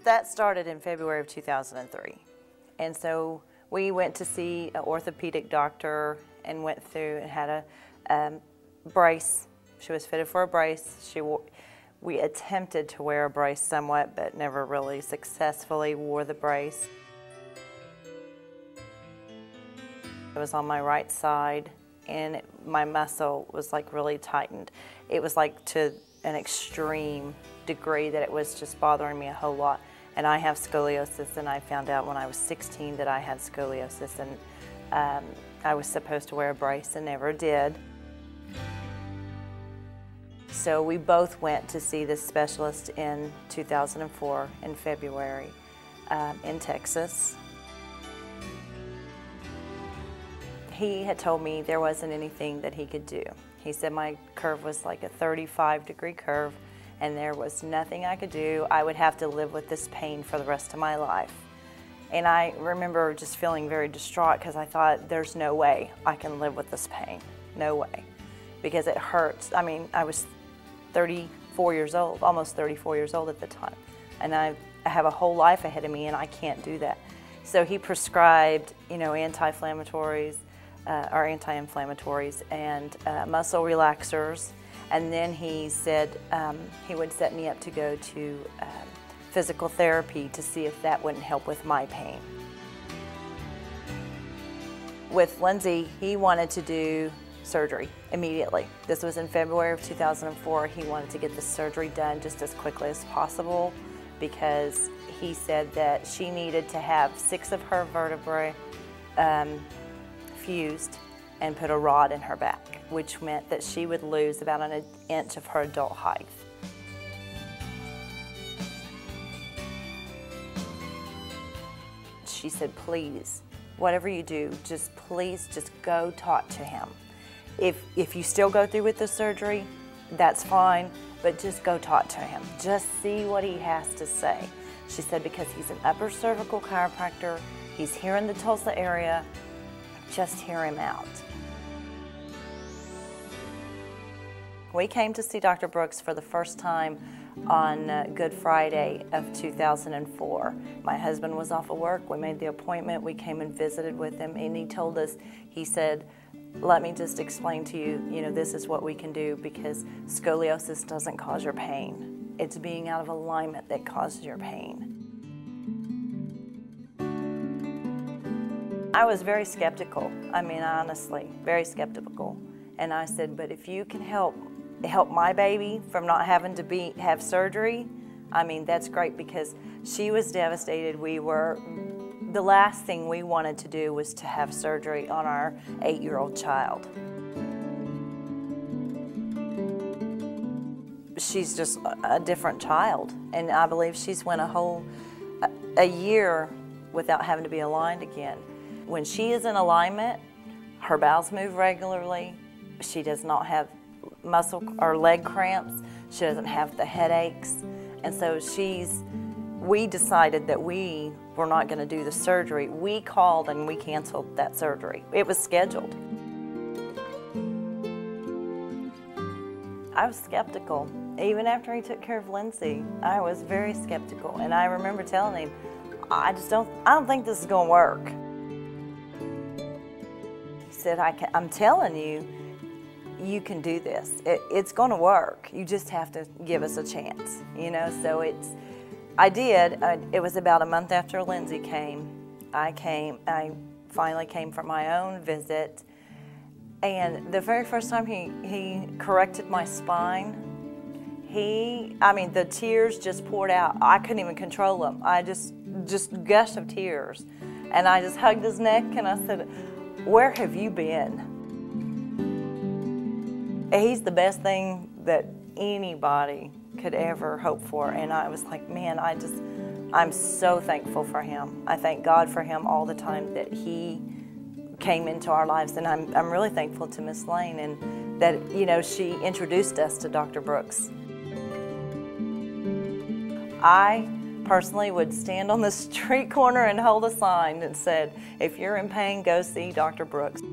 That started in February of 2003. And so we went to see an orthopedic doctor and went through and had a brace. She was fitted for a brace. We attempted to wear a brace somewhat, but never really successfully wore the brace. It was on my right side, and my muscle was like really tightened. It was like to an extreme degree that it was just bothering me a whole lot. And I have scoliosis, and I found out when I was 16 that I had scoliosis, and I was supposed to wear a brace and never did. So we both went to see this specialist in 2004 in February in Texas. He had told me there wasn't anything that he could do. He said my curve was like a 35-degree curve, and there was nothing I could do. I would have to live with this pain for the rest of my life. And I remember just feeling very distraught because I thought, there's no way I can live with this pain. No way. Because it hurts. I mean, I was 34 years old, almost 34 years old at the time. And I have a whole life ahead of me, and I can't do that. So he prescribed, anti-inflammatories and muscle relaxers. And then he said he would set me up to go to physical therapy to see if that wouldn't help with my pain. With Lindsay, he wanted to do surgery immediately. This was in February of 2004. He wanted to get the surgery done just as quickly as possible because he said that she needed to have 6 of her vertebrae fused and put a rod in her back, which meant that she would lose about an inch of her adult height. She said, please, whatever you do, please go talk to him. If you still go through with the surgery, that's fine, but just go talk to him. Just see what he has to say. She said, because he's an upper cervical chiropractor, he's here in the Tulsa area, just hear him out. We came to see Dr. Brooks for the first time on Good Friday of 2004. My husband was off of work. We made the appointment. We came and visited with him, and he told us, he said, let me just explain to you, this is what we can do because scoliosis doesn't cause your pain. It's being out of alignment that causes your pain. I was very skeptical. Honestly, very skeptical. And I said, but if you can help my baby from not having to have surgery, that's great, because she was devastated. The last thing we wanted to do was to have surgery on our 8-year-old child. She's just a different child, and I believe she's went a year without having to be aligned again. When she is in alignment, her bowels move regularly. She does not have muscle or leg cramps. She doesn't have the headaches. And so we decided that we were not going to do the surgery. We called and we canceled that surgery. It was scheduled. I was skeptical. Even after he took care of Lindsay, I was very skeptical. And I remember telling him, I don't think this is going to work. He said, I'm telling you, you can do this. It's going to work. You just have to give us a chance, So I did. It was about a month after Lindsay came. I finally came for my own visit, and the very first time he corrected my spine, the tears just poured out. I couldn't even control them. I just gush of tears, and I just hugged his neck and I said, "Where have you been?" He's the best thing that anybody could ever hope for, and I was like, man, I'm so thankful for him. I thank God for him all the time that he came into our lives, and I'm really thankful to Miss Lane and that she introduced us to Dr. Brooks. I personally would stand on the street corner and hold a sign that said, if you're in pain, go see Dr. Brooks.